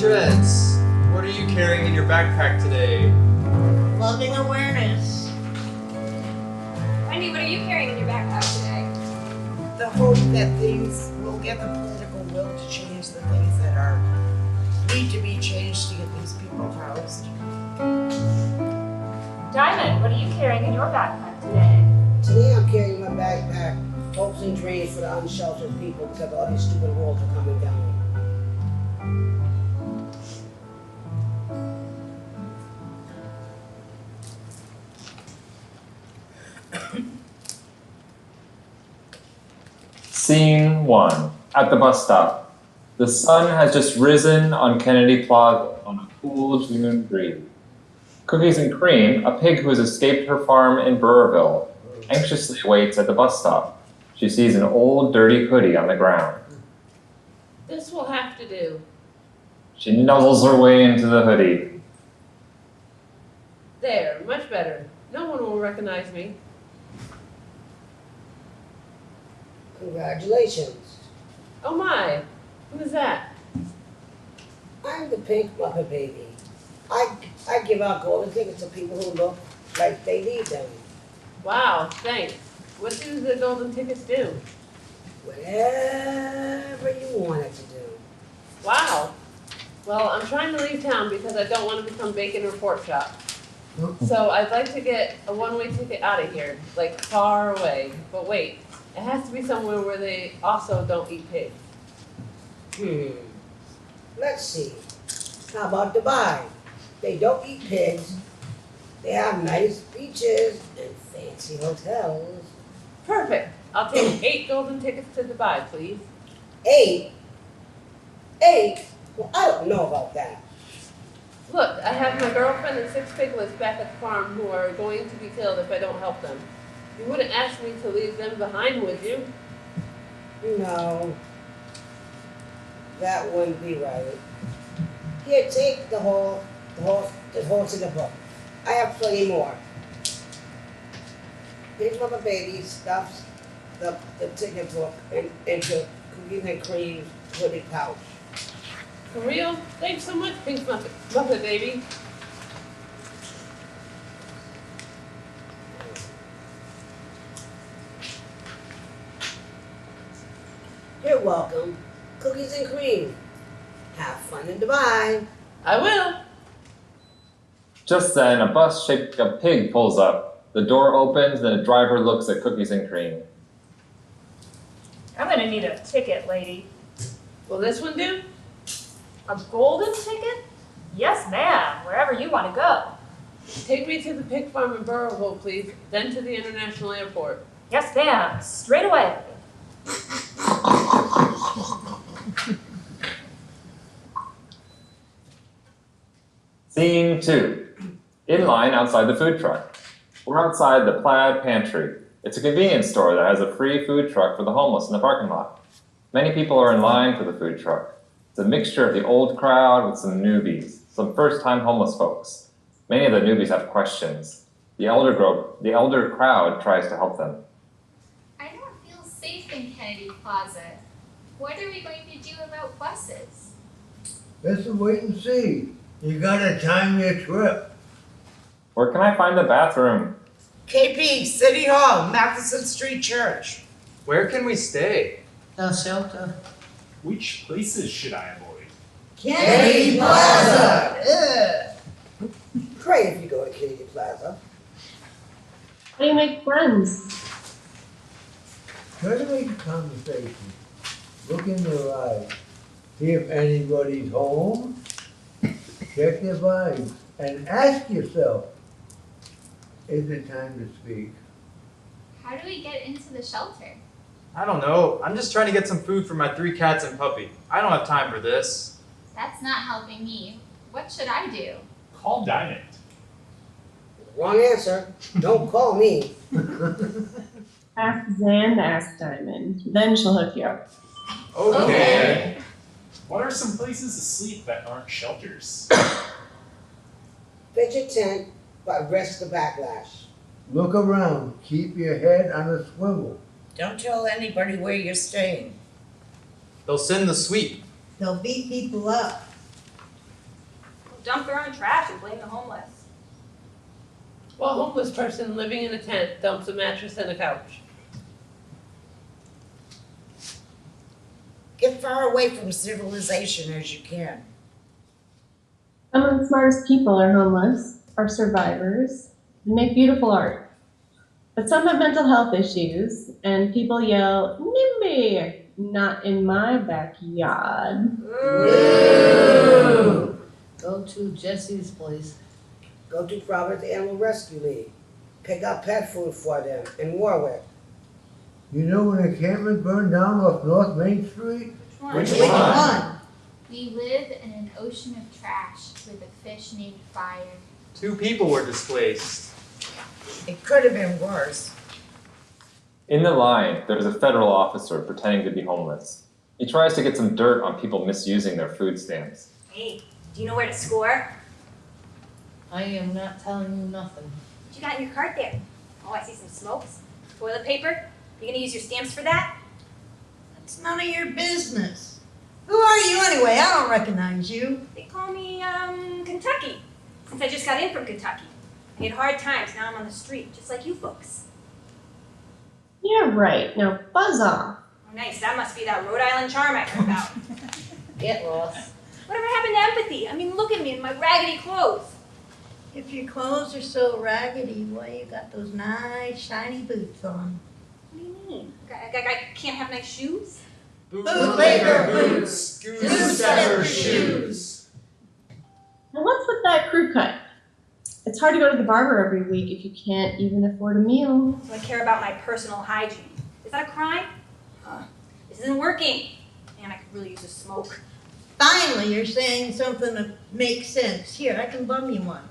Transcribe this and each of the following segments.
Students, what are you carrying in your backpack today? Loving awareness. Wendy, what are you carrying in your backpack today? The hope that things will get the political will to change the things that need to be changed to get these people housed. Diamond, what are you carrying in your backpack today? Today I'm carrying my backpack, hopes and dreams for the unsheltered people because all these stupid walls are coming down. Scene 1. At the bus stop. The sun has just risen on Kennedy Plaza on a cool June breeze. Cookies and Cream, a pig who has escaped her farm in Burrville, anxiously waits at the bus stop. She sees an old, dirty hoodie on the ground. This will have to do. She nuzzles her way into the hoodie. There, much better. No one will recognize me. Congratulations. Oh my, who is that? I'm the pink Muppet baby. I give out golden tickets to people who look like they need them. Wow, thanks. What do the golden tickets do? Whatever you want it to do. Wow. Well, I'm trying to leave town because I don't want to become bacon or pork chop. So I'd like to get a one-way ticket out of here, like far away. But wait, it has to be somewhere where they also don't eat pigs. Let's see. How about Dubai? They don't eat pigs. They have nice beaches and fancy hotels. Perfect. I'll take 8 golden tickets to Dubai, please. 8? 8? Well, I don't know about that. Look, I have my girlfriend and 6 piglets back at the farm who are going to be killed if I don't help them. You wouldn't ask me to leave them behind, would you? No, that wouldn't be right. Here, take the whole in the book. I have plenty more. Big Mama Baby stuffs the ticket book into Cookies and Cream's hoodie pouch. For real? Thanks so much, Pink Muppet Baby. You're welcome. Cookies and Cream. Have fun in Dubai. I will. Just then, a bus shaped like a pig pulls up. The door opens and a driver looks at Cookies and Cream. I'm gonna need a ticket, lady. Will this one do? A golden ticket? Yes, ma'am. Wherever you want to go. Take me to the pig farm in Burrville, please, then to the international airport. Yes, ma'am. Straight away. Scene 2. In line outside the food truck. We're outside the Plaid Pantry. It's a convenience store that has a free food truck for the homeless in the parking lot. Many people are in line for the food truck. It's a mixture of the old crowd with some newbies, some first-time homeless folks. Many of the newbies have questions. The elder crowd tries to help them. I don't feel safe in Kennedy Plaza. What are we going to do about buses? Let's wait and see. You gotta time your trip. Where can I find the bathroom? KP, City Hall, Mathewson Street Church. Where can we stay? The shelter. Which places should I avoid? Kennedy Plaza! Great if you go to Kennedy Plaza. How do you make friends? Try to make a conversation. Look in their eyes. See if anybody's home. Check their vibes. And ask yourself, is it time to speak? How do we get into the shelter? I don't know. I'm just trying to get some food for my 3 cats and puppy. I don't have time for this. That's not helping me. What should I do? Call Diamond. Wrong answer. Don't call me. Ask Zan, ask Diamond. Then she'll hook you up. Okay. What are some places to sleep that aren't shelters? Pitch a tent, but risk the backlash. Look around. Keep your head on a swivel. Don't tell anybody where you're staying. They'll send the sweep. They'll beat people up. dump their own trash and blame the homeless. Well, a homeless person living in a tent dumps a mattress and a couch. Get far away from civilization as you can. Some of the smartest people are homeless, are survivors, and make beautiful art. But some have mental health issues, and people yell, NIMBY, not in my backyard. Ooh. Go to Jesse's place. Go to Providence Animal Rescue League. Pick up pet food for them in Warwick. You know when a encampment burned down off North Main Street? Which one? We live in an ocean of trash with a fish named Fire. 2 people were displaced. It could have been worse. In the line, there's a federal officer pretending to be homeless. He tries to get some dirt on people misusing their food stamps. Hey, do you know where to score? I am not telling you nothing. What you got in your cart there? Oh, I see some smokes. Toilet paper? You gonna use your stamps for that? It's none of your business. Who are you anyway? I don't recognize you. They call me, Kentucky. Since I just got in from Kentucky. I had hard times, now I'm on the street, just like you folks. Yeah, right. Now buzz off. Oh, nice, that must be that Rhode Island charm I heard about. Get lost. Whatever happened to empathy? I mean, look at me in my raggedy clothes. If your clothes are so raggedy, why you got those nice shiny boots on? What do you mean? I can't have nice shoes? Bootlegger boots, gooseberry shoes. Now what's with that crew cut? It's hard to go to the barber every week if you can't even afford a meal. So I care about my personal hygiene. Is that a crime? This isn't working. Man, I could really use a smoke. Finally, you're saying something that makes sense. Here, I can bum you one.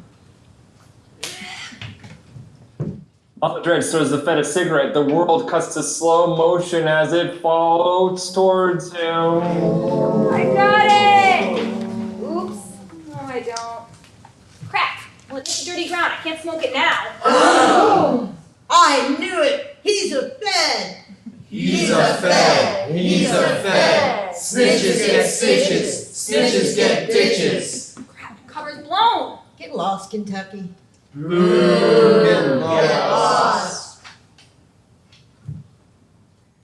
Mama Dredge throws the fed a cigarette. The world cuts to slow motion as it floats towards him. I got it! Oops. No, I don't. Crap. Well, it's dirty ground. I can't smoke it now. Oh! I knew it! He's a fed! He's a fed. He's a fed. Snitches get stitches. Snitches get ditches. Crap, the cover's blown. Get lost, Kentucky. Get lost.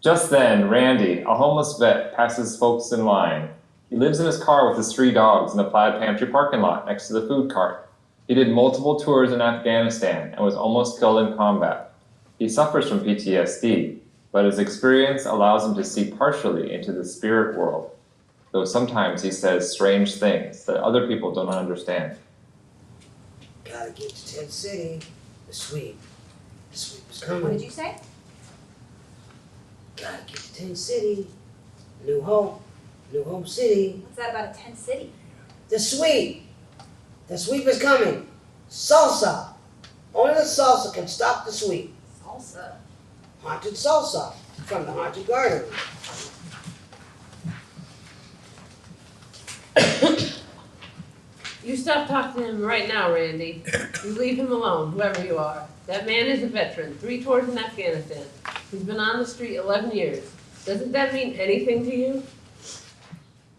Just then, Randy, a homeless vet, passes folks in line. He lives in his car with his 3 dogs in the plaid pantry parking lot next to the food cart. He did multiple tours in Afghanistan and was almost killed in combat. He suffers from PTSD, but his experience allows him to see partially into the spirit world, though sometimes he says strange things that other people don't understand. Gotta get to Tent City. The sweep. The sweep is What coming. did you say? Gotta get to Tent City. New Hope. New Hope City. What's that about a tent city? The sweep. The sweep is coming. Salsa. Only the salsa can stop the sweep. Salsa. Haunted salsa from the Haunted Garden. You stop talking to him right now, Randy. You leave him alone, whoever you are. That man is a veteran, 3 tours in Afghanistan. He's been on the street 11 years. Doesn't that mean anything to you?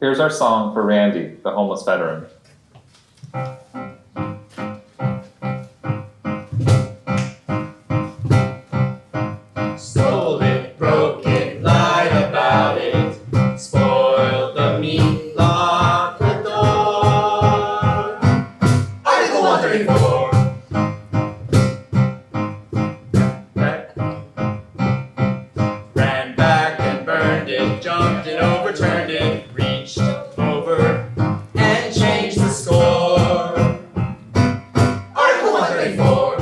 Here's our song for Randy, the homeless veteran. Stole it, broke it, lied about it, spoiled the meat, locked the door. Article 134. Ran back and burned it, jumped it, overturned it, reached over and changed the score. Article 134.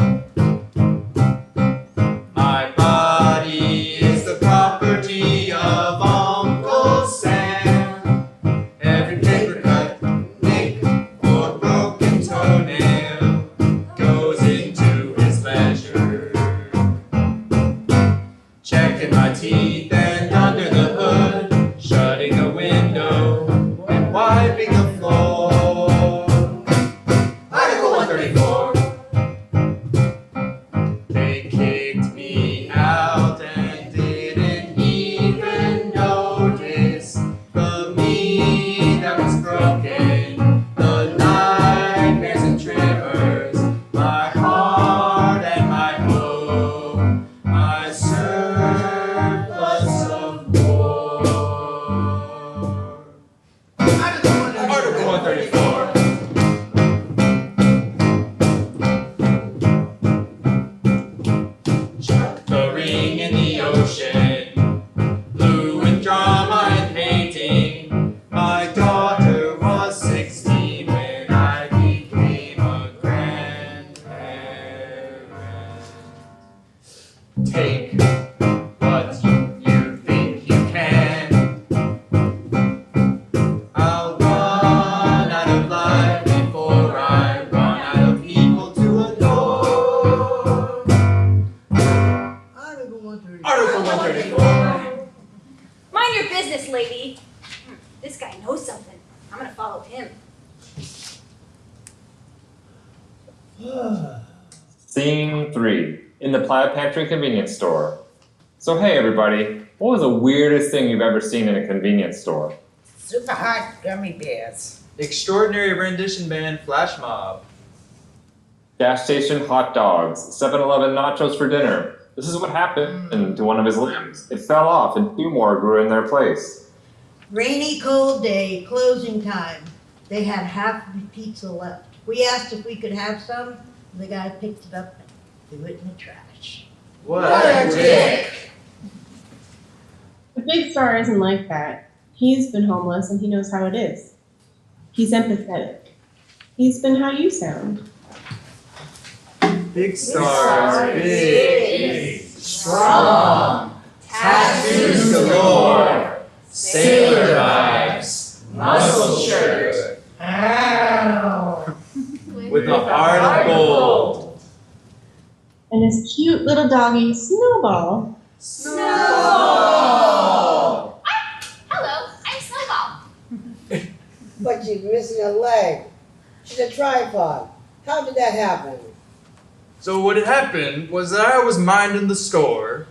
My body is the property of Uncle Sam. Every paper cut, nick, or broken toenail goes into his ledger. Checking my teeth and under the hood, shutting the window business, lady. This guy knows something. I'm gonna follow him. Scene 3. In the Plaid Pantry convenience store. So hey everybody, what was the weirdest thing you've ever seen in a convenience store? Super hot gummy bears. Extraordinary rendition band flash mob. Gas station hot dogs, 7-Eleven nachos for dinner. This is what happened to one of his limbs. It fell off and 2 more grew in their place. Rainy, cold day, closing time. They had half of the pizza left. We asked if we could have some. The guy picked it up and threw it in the trash. What a dick! The big star isn't like that. He's been homeless and he knows how it is. He's empathetic. He's been how you sound. Big stars, big, strong, tattoos galore, sailor vibes, muscle shirt, with a heart of gold. And his cute little doggy, Snowball. Snowball! Hello, I'm Snowball. But she's missing a leg. She's a tripod. How did that happen? So what had happened was that I was minding the store.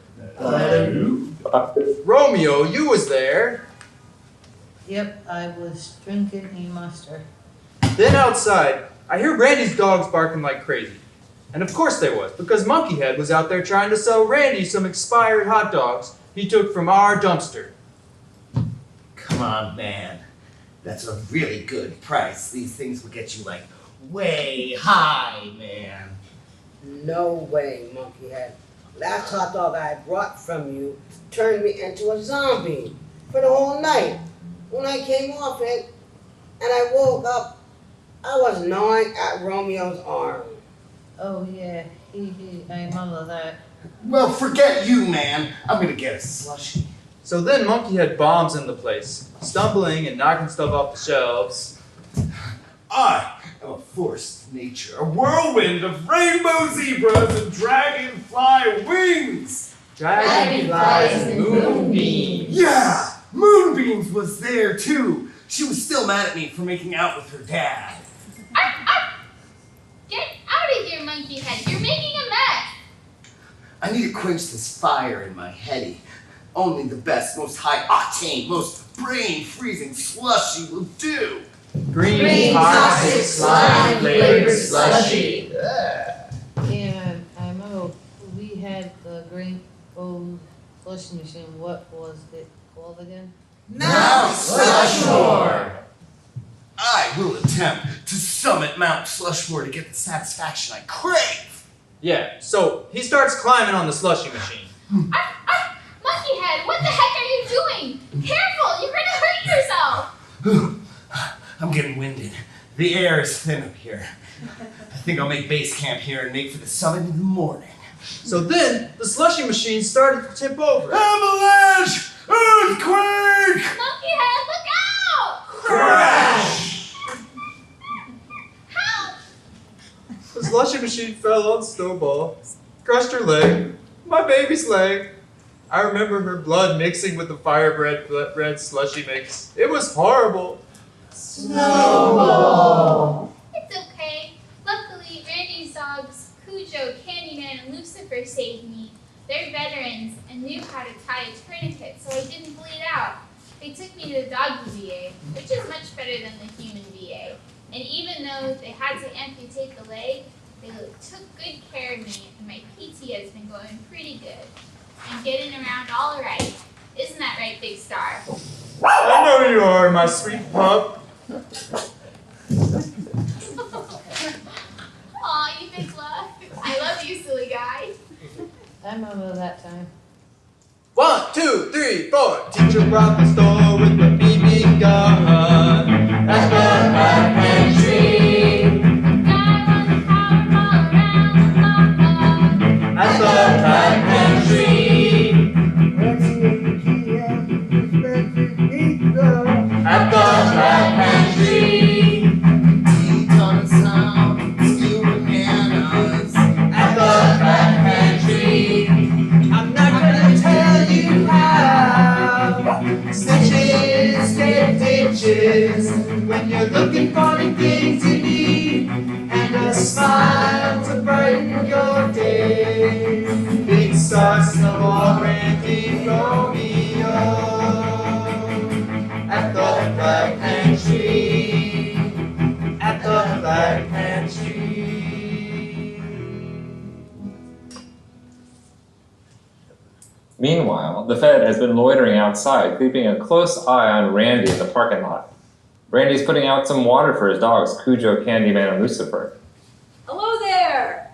Romeo, you was there. Yep, I was drinking a mustard. Then outside, I hear Randy's dogs barking like crazy. And of course they was, because Monkeyhead was out there trying to sell Randy some expired hot dogs he took from our dumpster. Come on, man. That's a really good price. These things will get you like way high, man. No way, Monkeyhead. Last hot dog I brought from you turned me into a zombie for the whole night. When I came off it and I woke up, I was gnawing at Romeo's arm. Oh yeah, I remember that. Well, forget you, man. I'm gonna get a slushie. So then Monkeyhead bombs in the place, stumbling and knocking stuff off the shelves. I am a force of nature, a whirlwind of rainbow zebras and dragonfly wings. Dragonflies and moonbeams. Yeah, Moonbeams was there too. She was still mad at me for making out with her dad. Get out of here, Monkeyhead. You're making a mess. I need to quench this fire in my heady. Only the best, most high-octane, most brain-freezing slushy will do. Green toxic slime flavored slushy. Yeah, I know. We had the green old slush machine. What was it called again? Mount Slushmore. I will attempt to summit Mount Slushmore to get the satisfaction I crave. Yeah, so he starts climbing on the slushy machine. Monkeyhead, what the heck are you doing? Careful, you're gonna hurt yourself. I'm getting winded. The air is thin up here. I think I'll make base camp here and make for the summit in the morning. So then, the slushy machine started to tip over. Avalanche! Earthquake! Monkeyhead, look out! Crash! Help! The slushy machine fell on Snowball, crushed her leg, my baby's leg. I remember her blood mixing with the firebread red slushy mix. It was horrible. Snowball! It's okay. Luckily, Randy's dogs, Cujo, Candyman, and Lucifer saved me. They're veterans and knew how to tie a tourniquet so I didn't bleed out. They took me to the doggy VA, which is much better than the human VA. And even though they had to amputate the leg, they took good care of me, and my PT has been going pretty good. I'm getting around all right. Isn't that right, Big Star? I know you are, my sweet pup. Aw, you big love. I love you, silly guy. I remember that time. 1, 2, 3, 4. Teacher brought the store with the BB gun. At the back pantry. At the back pantry. At the back pantry. Deep-on sound, still bananas. At the back pantry. I'm not gonna tell you how. Snitches get ditches when you're looking for the things you need and a smile to brighten your day. Big star, snowball, Randy, Romeo at the Black Pantry, at the Black Pantry. Meanwhile, the Fed has been loitering outside, keeping a close eye on Randy in the parking lot. Randy's putting out some water for his dogs, Cujo, Candyman, and Lucifer. Hello there!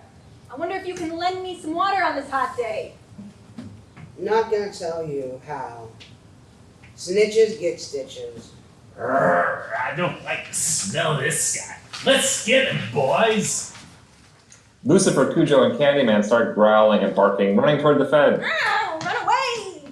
I wonder if you can lend me some water on this hot day. Not gonna tell you how. Snitches get stitches. I don't like the smell of this guy. Let's get him, boys. Lucifer, Cujo, and Candyman start growling and barking, running toward the Fed. Ow, run away!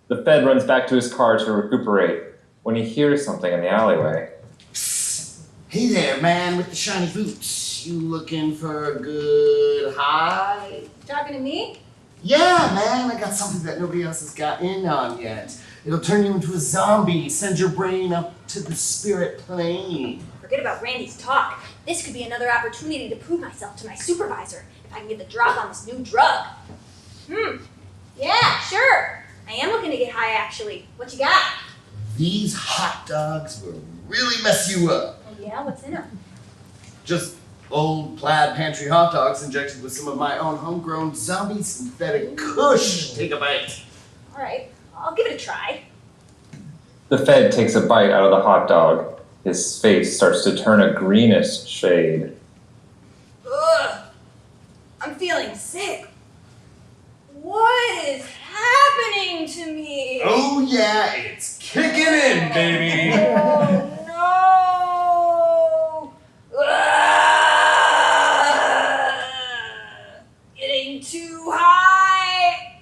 The Fed runs back to his car to recuperate when he hears something in the alleyway. Psst. Hey there, man with the shiny boots. You looking for a good high? Talking to me? Yeah, man, I got something that nobody else has got in on yet. It'll turn you into a zombie, send your brain up to the spirit plane. Forget about Randy's talk. This could be another opportunity to prove myself to my supervisor if I can get the drop on this new drug. Yeah, sure. I am looking to get high, actually. What you got? These hot dogs will really mess you up. Oh, yeah? What's in them? Just old plaid pantry hot dogs injected with some of my own homegrown zombie synthetic kush. Take a bite. All right. I'll give it a try. The Fed takes a bite out of the hot dog. His face starts to turn a greenish shade. Ugh. I'm feeling sick. What is happening to me? Oh yeah, it's kicking in, baby. Oh, no. Getting too high.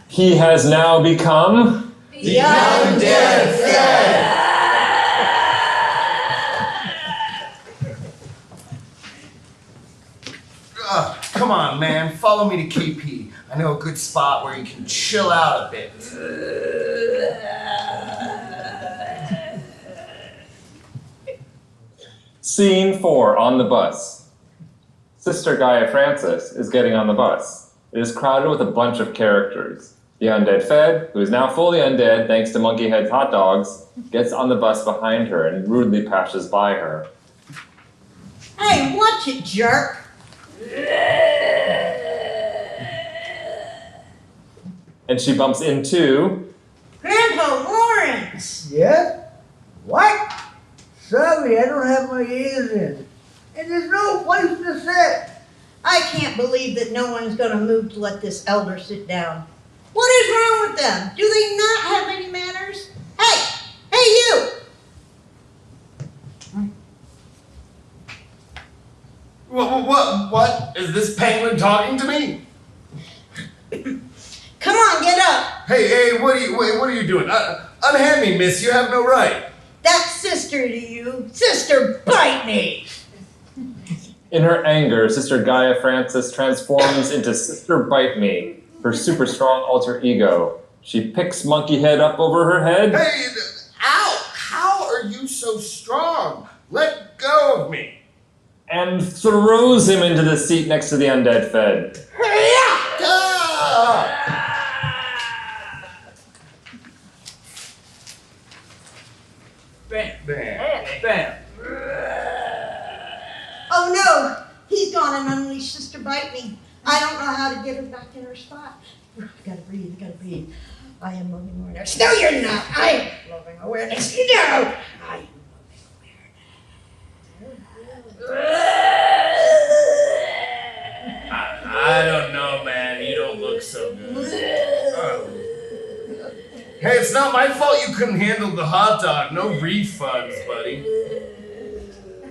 He has now become The Undead Fed! Come on, man, follow me to KP. I know a good spot where you can chill out a bit. Scene 4 on the bus. Sister Gaia Francis is getting on the bus. It is crowded with a bunch of characters. The undead Fed, who is now fully undead thanks to Monkey Head's hot dogs, gets on the bus behind her and rudely passes by her. Hey, watch it, jerk. And she bumps into Grandpa Lawrence. Yes? What? Sorry, I don't have my ears in. And there's no place to sit. I can't believe that no one's going to move to let this elder sit down. What is wrong with them? Do they not have any manners? Hey, you! What? Is this penguin talking to me? Come on, get up. Hey, what are you doing? Unhand me, miss, you have no right. That's sister to you. Sister, bite me. In her anger, Sister Gaia Francis transforms into Sister Bite Me, her super strong alter ego. She picks Monkey Head up over her head. Hey, ow! How are you so strong? Let go of me. And throws him into the seat next to the undead Fed. Bam, Bam. bam. Oh no, he's gone and unleashed Sister Bite Me. I don't know how to get her back in her spot. I gotta breathe. I am loving awareness. No, you're not. I am loving awareness. No, I am I don't know, man. You don't look so good. Oh. Hey, it's not my fault you couldn't handle the hot dog. No refunds, buddy.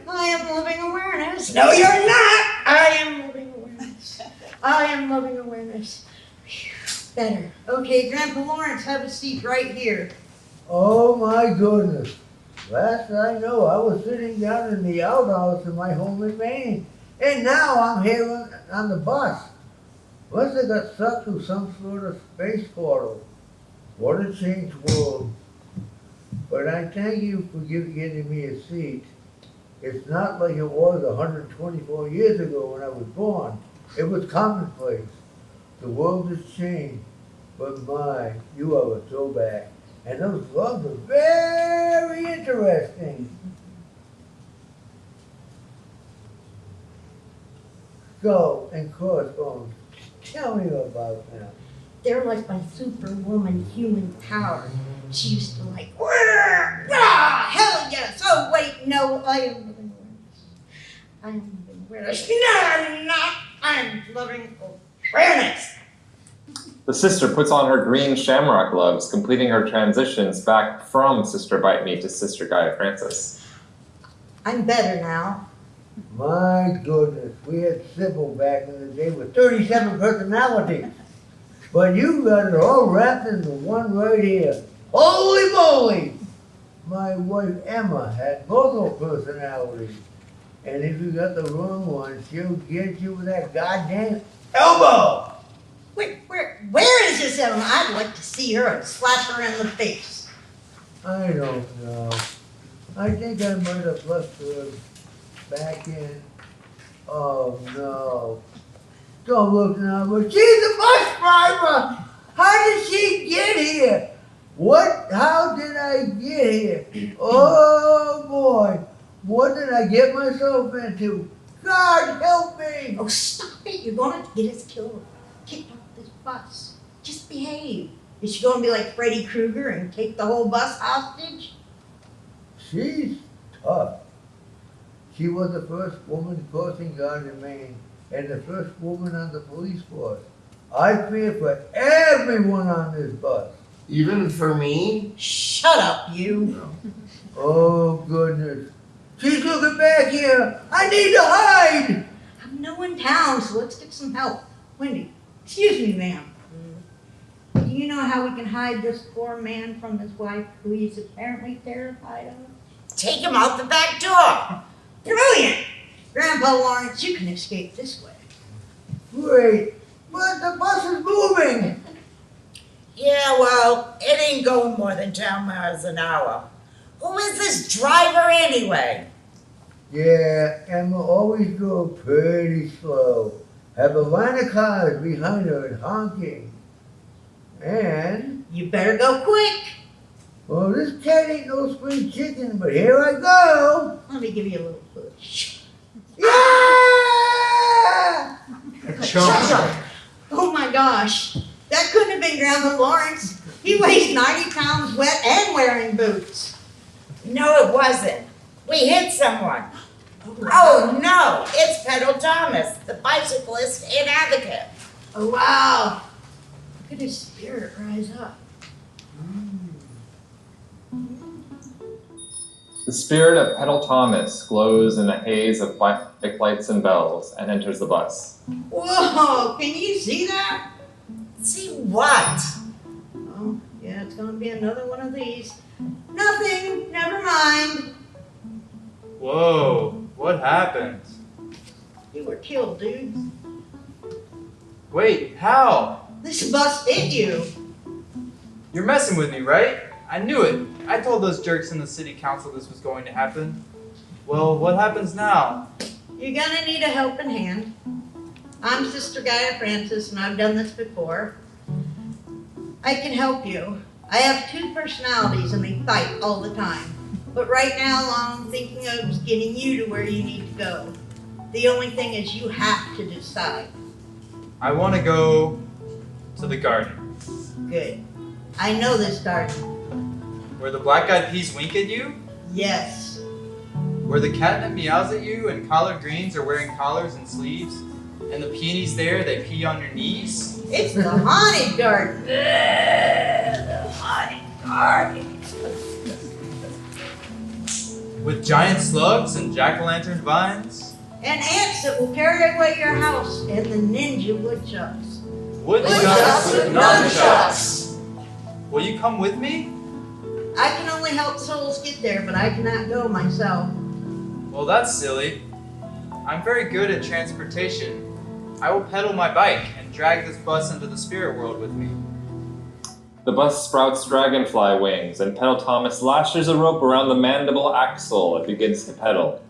I am loving awareness. No, you're not. I am loving awareness. I am loving awareness. Phew, better. Okay, Grandpa Lawrence, have a seat right here. Oh my goodness. Last I know, I was sitting down in the outhouse in my home in Maine. And now I'm here on the bus. Must have got sucked through some sort of space portal. What a changed world. But I thank you for getting me a seat. It's not like it was 124 years ago when I was born. It was commonplace. The world has changed. But my, you are a throwback. And those gloves are very interesting. Skull and crossbones. Tell me about them. They're like my superwoman human power. She used to like, rah, hell yes. Oh wait, no, I am living awareness. I am living awareness. No, I'm living awareness. The sister puts on her green shamrock gloves, completing her transitions back from Sister Bite Me to Sister Gaia Francis. I'm better now. My goodness, we had Sybil back in the day with 37 personalities. But you got it all wrapped into one right here. Holy moly! My wife Emma had multiple personalities. And if you got the wrong one, she'll get you with that goddamn elbow! Wait, where is this Emma? I'd like to see her and slap her in the face. I don't know. I think I might have left her back in. Oh no. Don't look now, but she's a bus driver! How did she get here? How did I get here? Oh boy, what did I get myself into? God help me! Oh, stop it. You're going to get us killed. Kicked off this bus. Just behave. Is she going to be like Freddy Krueger and take the whole bus hostage? She's tough. She was the first woman crossing guard in Maine and the first woman on the police force. I fear for everyone on this bus. Even for me? Shut up, you. Oh, goodness. She's looking back here. I need to hide. I'm no in town, so let's get some help. Wendy, excuse me, ma'am. Do you know how we can hide this poor man from his wife, who he's apparently terrified of? Take him out the back door. Brilliant! Grandpa Lawrence, you can escape this way. Wait, but the bus is moving. Yeah, well, it ain't going more than 10 miles an hour. Who is this driver anyway? Yeah, Emma always drove pretty slow. Have a line of cars behind her and honking. And, You better go quick. well, this cat ain't no spring chicken, but here I go. Let me give you a little push. Yeah! Chunk. Oh my gosh. That couldn't have been Grandpa Lawrence. He weighs 90 pounds wet and wearing boots. No, it wasn't. We hit someone. Oh no, it's Pedal Thomas, the bicyclist and advocate. Oh wow. Look at his spirit rise up. The spirit of Pedal Thomas glows in a haze of bike lights and bells and enters the bus. Whoa, can you see that? See what? Oh, yeah, it's gonna be another one of these. Nothing, never mind. Whoa, what happened? You were killed, dude. Wait, how? This bus hit you. You're messing with me, right? I knew it. I told those jerks in the city council this was going to happen. Well, what happens now? You're gonna need a helping hand. I'm Sister Gaia Francis, and I've done this before. I can help you. I have two personalities, and they fight all the time. But right now, all I'm thinking of is getting you to where you need to go. The only thing is you have to decide. I want to go to the garden. Good. I know this garden. Where the black-eyed peas wink at you? Yes. Where the catnip meows at you and collard greens are wearing collars and sleeves? And the peonies there, they pee on your knees? It's the haunted garden. The haunted garden. With giant slugs and jack-o'-lantern vines? And ants that will carry away your house, and the ninja woodchucks. Woodchucks with nunchucks! Will you come with me? I can only help souls get there, but I cannot go myself. Well, that's silly. I'm very good at transportation. I will pedal my bike and drag this bus into the spirit world with me. The bus sprouts dragonfly wings, and Pedal Thomas lashes a rope around the mandible axle and begins to pedal.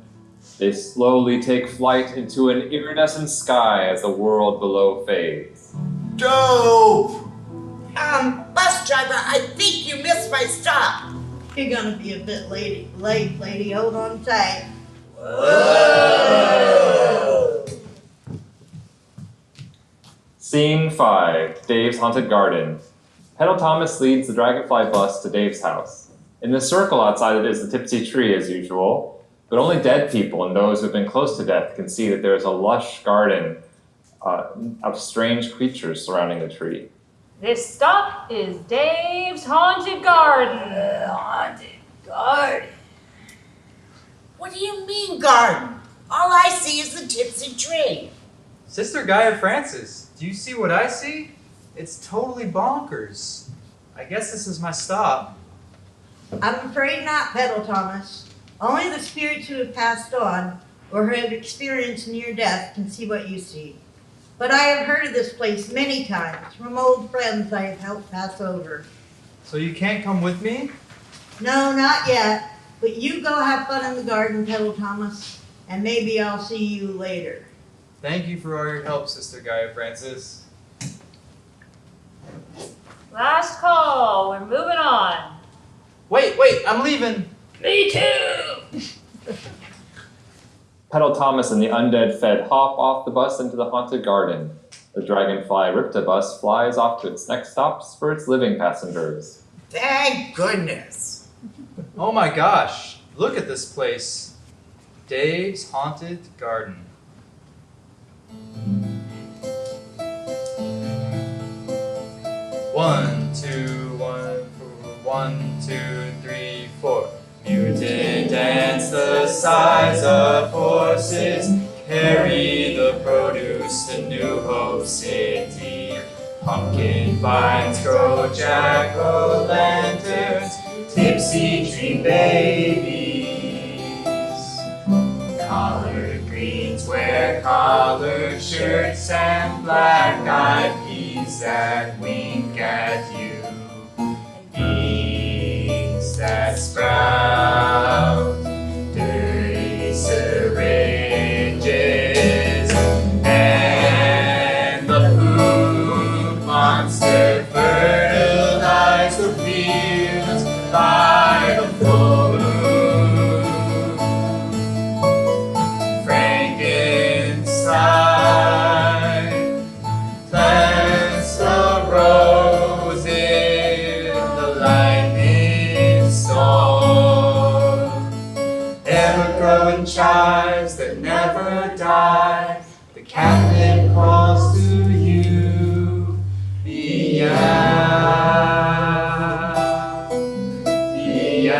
They slowly take flight into an iridescent sky as the world below fades. Dope! Bus driver, I think you missed my stop. You're gonna be a bit late, lady. Hold on tight. Whoa! Scene 5, Dave's Haunted Garden. Pedal Thomas leads the dragonfly bus to Dave's house. In the circle outside it is the Tipsy Tree as usual, but only dead people and those who've been close to death can see that there is a lush garden of strange creatures surrounding the tree. This stop is Dave's Haunted Garden. Haunted garden. What do you mean garden? All I see is the Tipsy Tree. Sister Gaia Francis, do you see what I see? It's totally bonkers. I guess this is my stop. I'm afraid not, Pedal Thomas. Only the spirits who have passed on or who have experienced near death can see what you see. But I have heard of this place many times from old friends I have helped pass over. So you can't come with me? No, not yet. But you go have fun in the garden, Pedal Thomas, and maybe I'll see you later. Thank you for all your help, Sister Gaia Francis. Last call. We're moving on. Wait, I'm leaving. Me too. Pedal Thomas and the undead Fed hop off the bus into the haunted garden. The dragonfly Ripta bus flies off to its next stops for its living passengers. Thank goodness. Oh my gosh, look at this place. Dave's Haunted Garden. One, two, 1, 2, 3, 4. Mutant ants the size of horses carry the produce to New Hope City. Pumpkin vines grow jack-o'-lanterns, tipsy tree babies. Collard greens wear collared shirts and black-eyed peas that wink at you. Beans that sprout, dirty syringes, and the food monster fertilize the fields by the full moon. Frankenstein plants the rose in the lightning storm. Ever-growing chimes that never die, the Catholic calls to you. Meow, meow,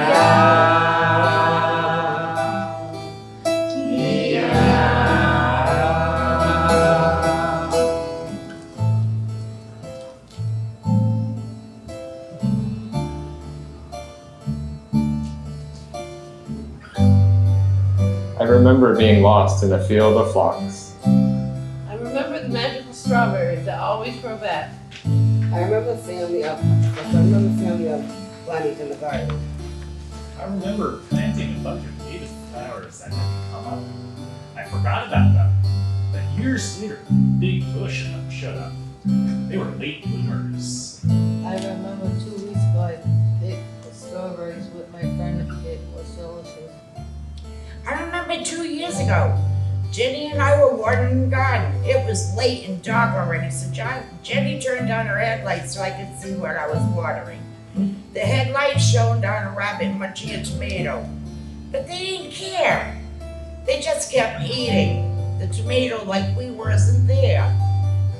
meow. I remember being lost in a field of phlox. I remember the magical strawberries that always grow back. I remember the family of bunnies in the garden. I remember planting a bunch of native flowers that didn't come up. I forgot about them. But years later, a big bush of them showed up. They were late bloomers. I remember 2 weeks ago I picked the strawberries with my friend. It was delicious. I remember 2 years ago, Jenny and I were watering the garden. It was late and dark already, so Jenny turned on her headlights so I could see what I was watering. The headlights shone down a rabbit munching a tomato, but they didn't care. They just kept eating the tomato like we wasn't there.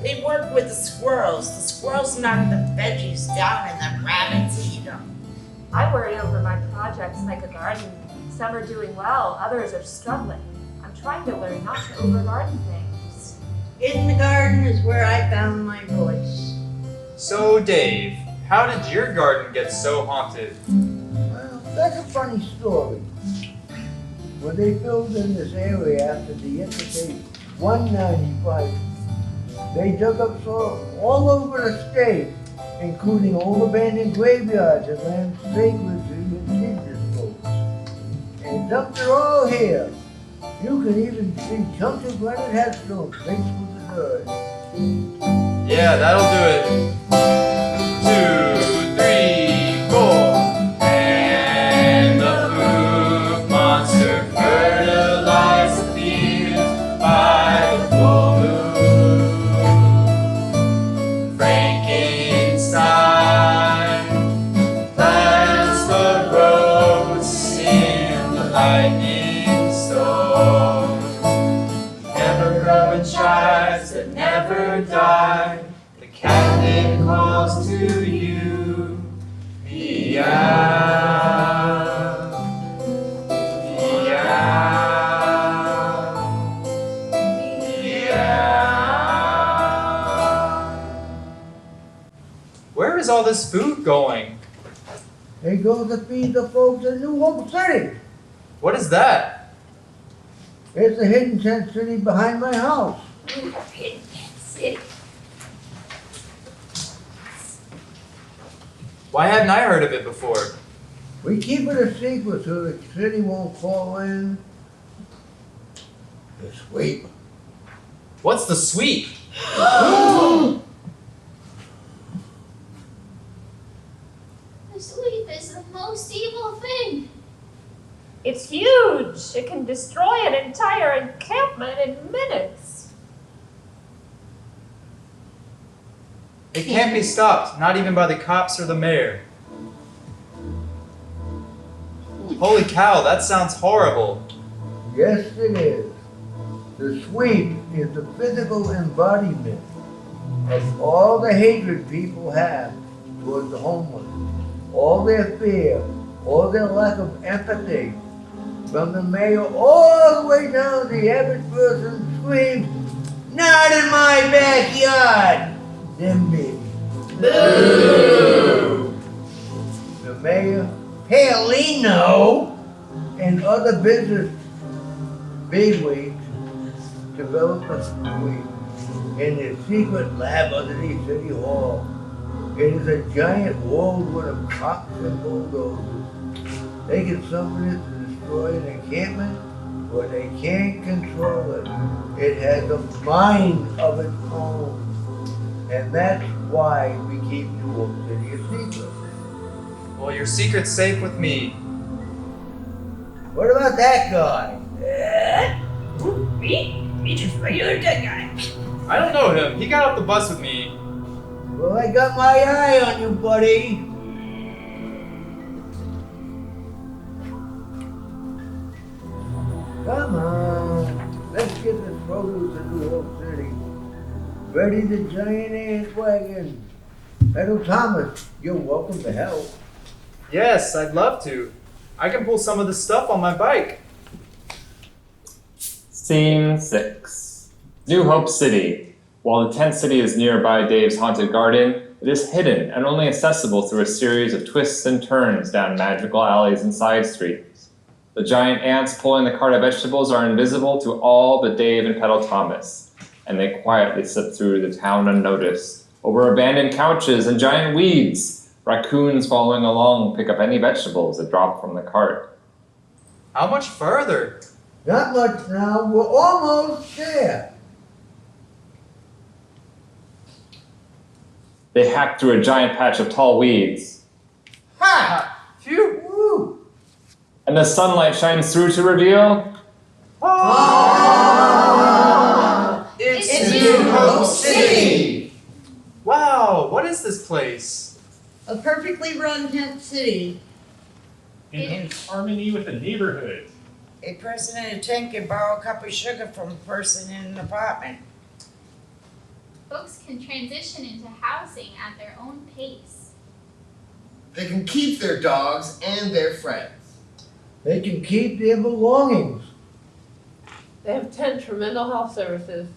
They worked with the squirrels. The squirrels knocked the veggies down and the rabbits eat them. I worry over my projects like a garden. Some are doing well, others are struggling. I'm trying to learn not to overgarden things. In the garden is where I found my voice. So Dave, how did your garden get so haunted? Well, that's a funny story. When they filled in this area after the Interstate 195 They dug up soil all over the state, including old abandoned graveyards and lands sacred to the indigenous folks, and dumped it all here. You can even see chunks of granite headstones mixed with the dirt. Yeah, that'll do it. 2, 3, 4. And the food monster fertilized the fields by the full moon. Frankenstein plans the roads in the lightning storm. Never growing tribes that never die. The captain calls to you. Meow. Meow. Meow. Where is all this food going? They go to feed the folks in New Hope City. What is that? It's a hidden tent city behind my house. Hidden city. Why hadn't I heard of it before? We keep it a secret so the city won't fall in. The sweep. What's the sweep? The sweep is the most evil thing. It's huge. It can destroy an entire encampment in minutes. It can't be stopped, not even by the cops or the mayor. Holy cow, that sounds horrible. Yes, it is. The sweep is the physical embodiment of all the hatred people have towards the homeless, all their fear, all their lack of empathy, from the mayor all the way down to the average person screams, "Not in my backyard!" Them big. Boo! The mayor, Paolino, and other business bigwigs developed a sweep in their secret lab underneath City Hall. It is a giant whirlwind of cops and bulldozers. They can summon it to destroy an encampment, but they can't control it. It has a mind of its own. And that's why we keep New Hope City a secret. Well, your secret's safe with me. What about that guy? Me just regular dead guy. I don't know him. He got off the bus with me. Well, I got my eye on you, buddy. Come on, let's get the produce to New Hope City. Ready the giant ant wagon. Pedal Thomas, you're welcome to help. Yes, I'd love to. I can pull some of the stuff on my bike. Scene 6. New Hope City. While the tent city is nearby Dave's haunted garden, it is hidden and only accessible through a series of twists and turns down magical alleys and side streets. The giant ants pulling the cart of vegetables are invisible to all but Dave and Pedal Thomas, and they quietly slip through the town unnoticed, over abandoned couches and giant weeds. Raccoons following along pick up any vegetables that drop from the cart. How much further? Not much now, we're almost there. They hack through a giant patch of tall weeds, Ha! Phew! Woo! and the sunlight shines through to reveal It's New Hope City! Wow, what is this place? A perfectly run tent city. In harmony with the neighborhood. A person in a tent can borrow a cup of sugar from a person in an apartment. Folks can transition into housing at their own pace. They can keep their dogs and their friends. They can keep their belongings. They have tents for mental health services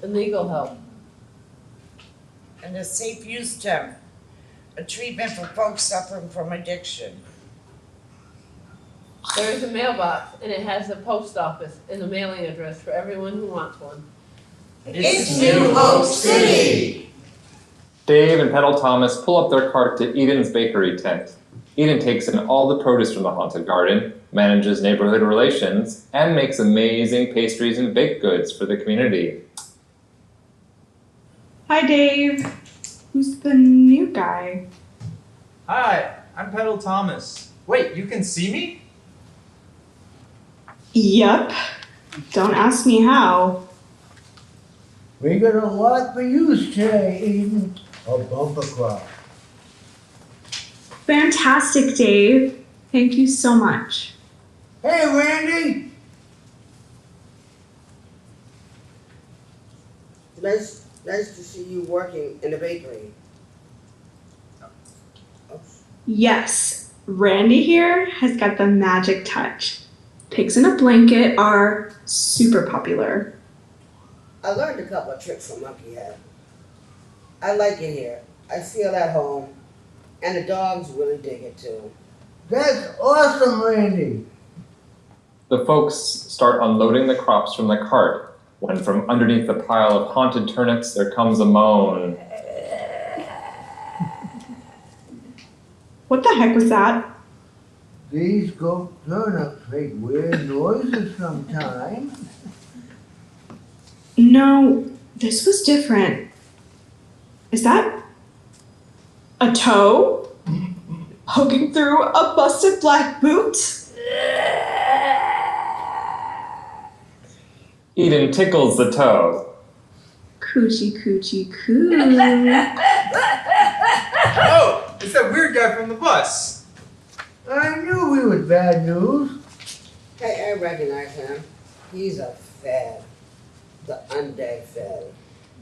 and legal help. And a safe use tent, a treatment for folks suffering from addiction. There is a mailbox, and it has a post office and a mailing address for everyone who wants one. It's New Hope City! Dave and Petal Thomas pull up their cart to Eden's bakery tent. Eden takes in all the produce from the haunted garden, manages neighborhood relations, and makes amazing pastries and baked goods for the community. Hi, Dave. Who's the new guy? Hi, I'm Petal Thomas. Wait, you can see me? Yep. Don't ask me how. We got a lot for you today, Eden. A bumper crop. Fantastic, Dave. Thank you so much. Hey, Randy! Nice to see you working in the bakery. Yes, Randy here has got the magic touch. Pigs in a blanket are super popular. I learned a couple of tricks from Monkeyhead. I like it here. I feel at home. And the dogs really dig it too. That's awesome, Randy! The folks start unloading the crops from the cart, when from underneath the pile of haunted turnips there comes a moan. What the heck was that? These goat turnips make weird noises sometimes. No, this was different. Is that a toe? Poking through a busted black boot? Eden tickles the toe. Coochie coochie coo. Oh, it's that weird guy from the bus. I knew we was bad news. Hey, I recognize him. He's a fad. The undead fad.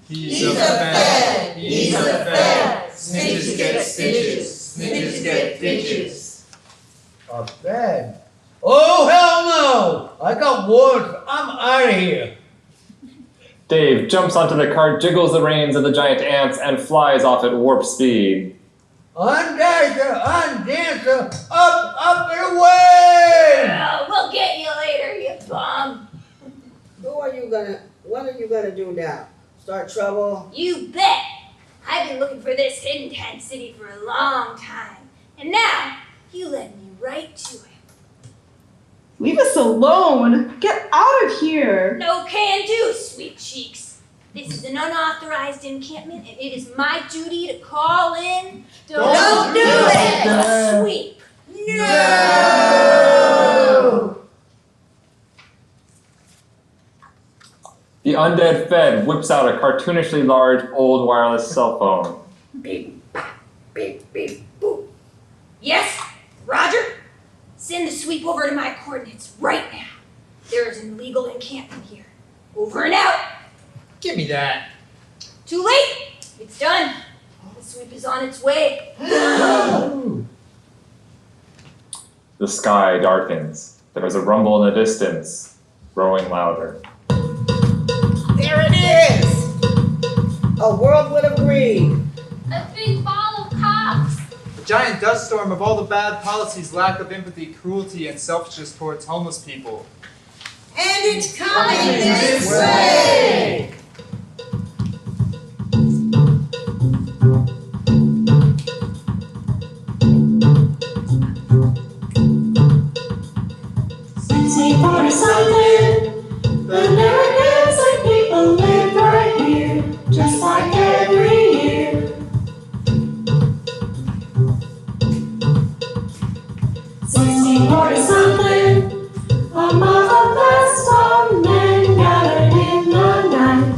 He's a fad. He's a fad. Snitches get stitches. Snitches get ditches. A fad? Oh, hell no! I got warrants. I'm out of here. Dave jumps onto the cart, jiggles the reins of the giant ants, and flies off at warp speed. Undancer, up and away! We'll get you later, you bum. What are you gonna do now? Start trouble? You bet. I've been looking for this hidden tent city for a long time. And now, you led me right to it. Leave us alone! Get out of here! No can do, sweet cheeks. This is an unauthorized encampment, and it is my duty to call in. Don't do it! Sweep. No! The undead Fed whips out a cartoonishly large old wireless cell phone. Beep, beep, beep, boop. Yes, Roger? Send the sweep over to my coordinates right now. There is an illegal encampment here. Over and out. Give me that. Too late. It's done. The sweep is on its way. The sky darkens. There is a rumble in the distance, growing louder. There it is! A world would agree. A big ball of cops. A giant dust storm of all the bad policies, lack of empathy, cruelty, and selfishness towards homeless people. And it's coming this way! Sweet part of something. The Americans and people live right here, just like every year. 1640 something, a mother best of men gathered in the night.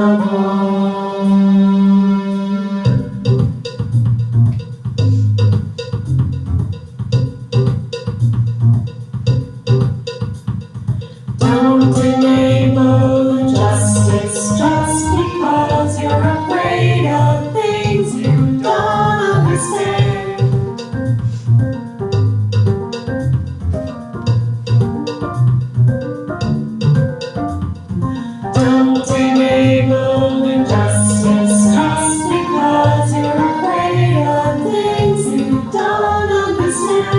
of home. Don't enable injustice just because you're afraid of things you don't understand. Don't enable injustice just because you're afraid of things you don't understand.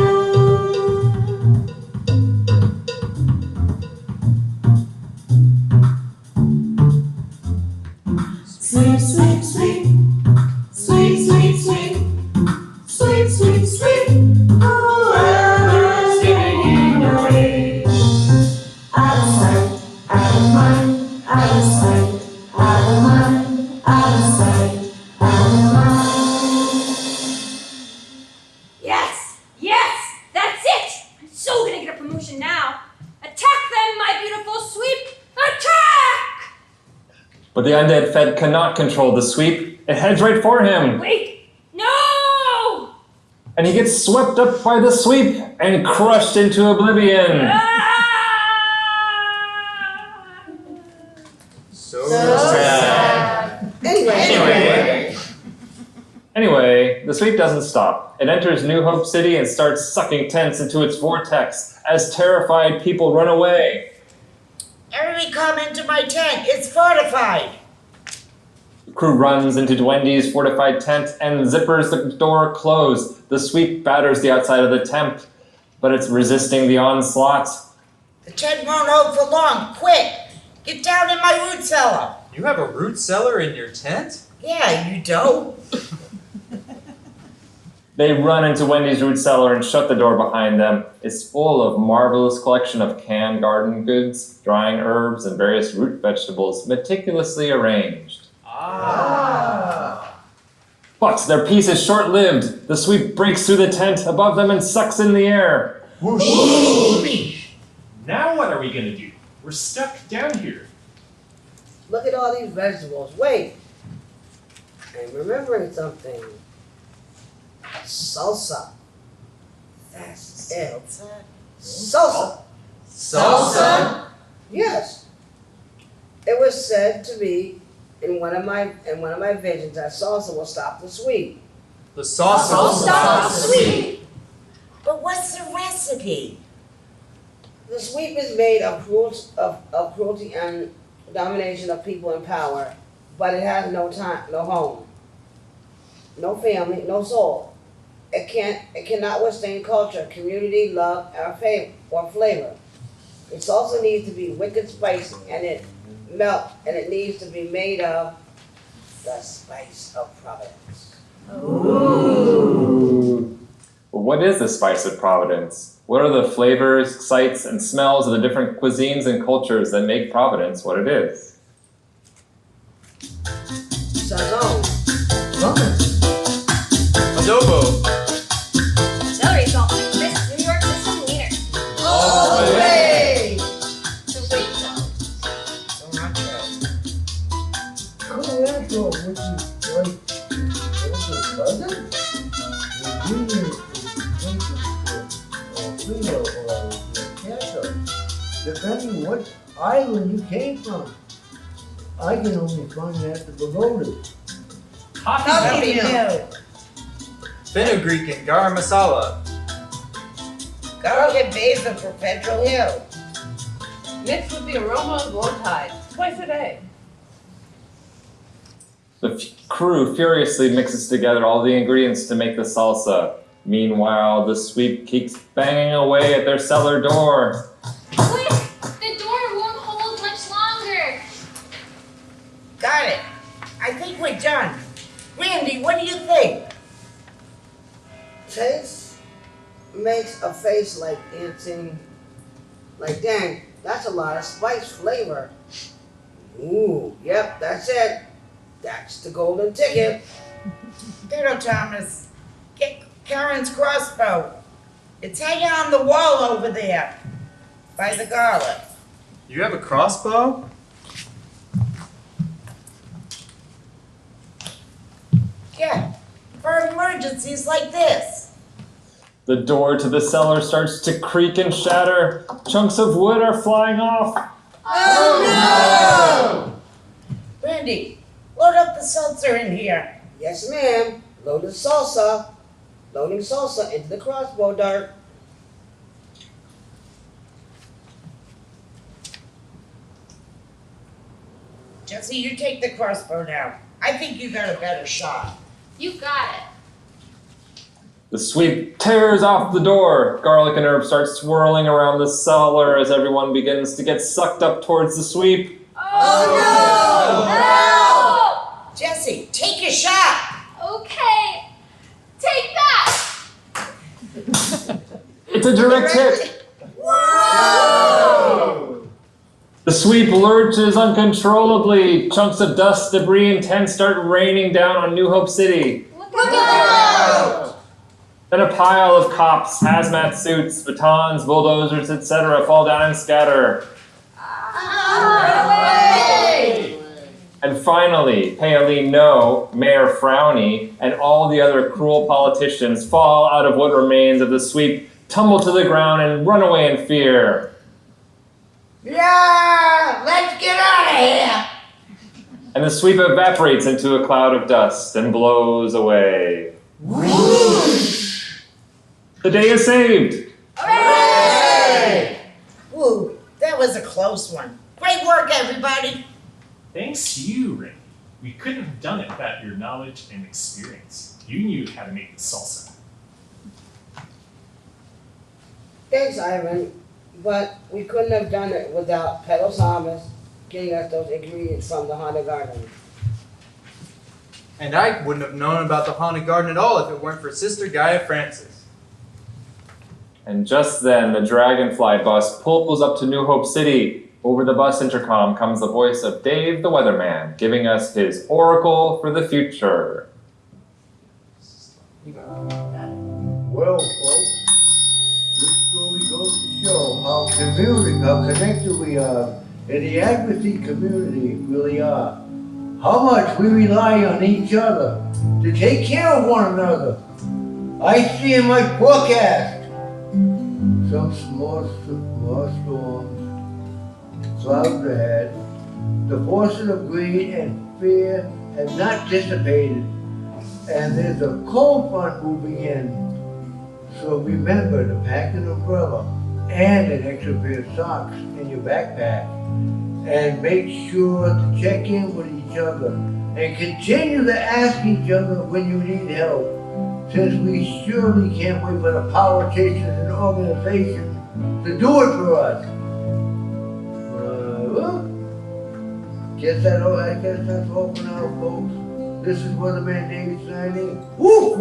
Sweet, sweet, sweet, sweet, sweet, sweet, sweet, sweet, sweet, whoever's getting away. Out of sight, out of mind, out of sight, out of mind, out of sight, out of mind. Yes! Yes! That's it! I'm so gonna get a promotion now. Attack them, my beautiful sweep! Attack! But the undead Fed cannot control the sweep. It heads right for him. Wait! No! And he gets swept up by the sweep and crushed into oblivion. So sad. Anyway, the sweep doesn't stop. It enters New Hope City and starts sucking tents into its vortex as terrified people run away. Everybody come into my tent. It's fortified. The crew runs into Wendy's fortified tent and zippers the door closed. The sweep batters the outside of the tent, but it's resisting the onslaught. The tent won't hold for long. Quick, get down in my root cellar. You have a root cellar in your tent? Yeah, you don't. They run into Wendy's root cellar and shut the door behind them. It's full of marvelous collection of canned garden goods, drying herbs, and various root vegetables meticulously arranged. But their peace is short-lived. The sweep breaks through the tent above them and sucks in the air. Whoosh! Now what are we gonna do? We're stuck down here. Look at all these vegetables. Wait. I'm remembering something. Salsa. That's it. Salsa. Salsa? Yes. It was said to be in one of my visions that salsa will stop the sweep. The salsa will Stop the sweep. But what's the recipe? The sweep is made of cruelty and domination of people in power, but it has no time, no home, no family, no soul. It cannot withstand culture, community, love, or flavor. It salsa needs to be wicked spicy, and it needs to be made of the spice of Providence. Ooh. What is the spice of Providence? What are the flavors, sights, and smells of the different cuisines and cultures that make Providence what it is? Sazon. Adobo. Celery salt. This New York system wiener. All the way. I'm an asshole, which is like older cousin? The junior is Cleo or Canto. Depending what island you came from. I can only find that the pagodas. Coffee milk. Fenugreek and garam masala. Garlic and basil for Petrol Hill. Mixed with the aroma of low tide, twice a day. The crew furiously mixes together all the ingredients to make the salsa. Meanwhile, the sweep keeps banging away at their cellar door. Quick! The door won't hold much longer. Got it. I think we're done. Randy, what do you think? Taste makes a face like dancing. Like, dang, that's a lot of spice flavor. Ooh, yep, that's it. That's the golden ticket. Doodle Thomas, get Karen's crossbow. It's hanging on the wall over there by the garlic. You have a crossbow? Yeah, for emergencies like this. The door to the cellar starts to creak and shatter. Chunks of wood are flying off. Oh no! Randy, load up the seltzer in here. Yes, ma'am. Load the salsa. Loading salsa into the crossbow dart. Jesse, you take the crossbow now. I think you got a better shot. You got it. The sweep tears off the door. Garlic and herb start swirling around the cellar as everyone begins to get sucked up towards the sweep. Oh no! Help! Jesse, take your shot. Okay. Take that. It's a direct hit. Whoa! The sweep lurches uncontrollably. Chunks of dust, debris, and tents start raining down on New Hope City. Look out! Then a pile of cops, hazmat suits, batons, bulldozers, etc. fall down and scatter. And finally, Paoline No, Mayor Frowny, and all the other cruel politicians fall out of what remains of the sweep, tumble to the ground, and run away in fear. Yeah, let's get out of here. And the sweep evaporates into a cloud of dust and blows away. The day is saved. Hooray! Woo, that was a close one. Great work, everybody. Thanks to you, Randy. We couldn't have done it without your knowledge and experience. You knew how to make the salsa. Thanks, Ivan. But we couldn't have done it without Pedal Thomas getting us those ingredients from the Haunted Garden. And I wouldn't have known about the Haunted Garden at all if it weren't for Sister Gaia Francis. And just then, the Dragonfly bus pulls up to New Hope City. Over the bus intercom comes the voice of Dave the Weatherman, giving us his oracle for the future. Well, folks, this story goes to show how connected we are, and the Advocacy community really are. How much we rely on each other to take care of one another. I see in my forecast some small storms, clouds ahead. The forces of greed and fear have not dissipated, and there's a cold front moving in. So remember to pack an umbrella and an extra pair of socks in your backpack, and make sure to check in with each other and continue to ask each other when you need help, since we surely can't wait for the politicians and organizations to do it for us. I guess that's all for now, folks. This is Weatherman David signing. Woo!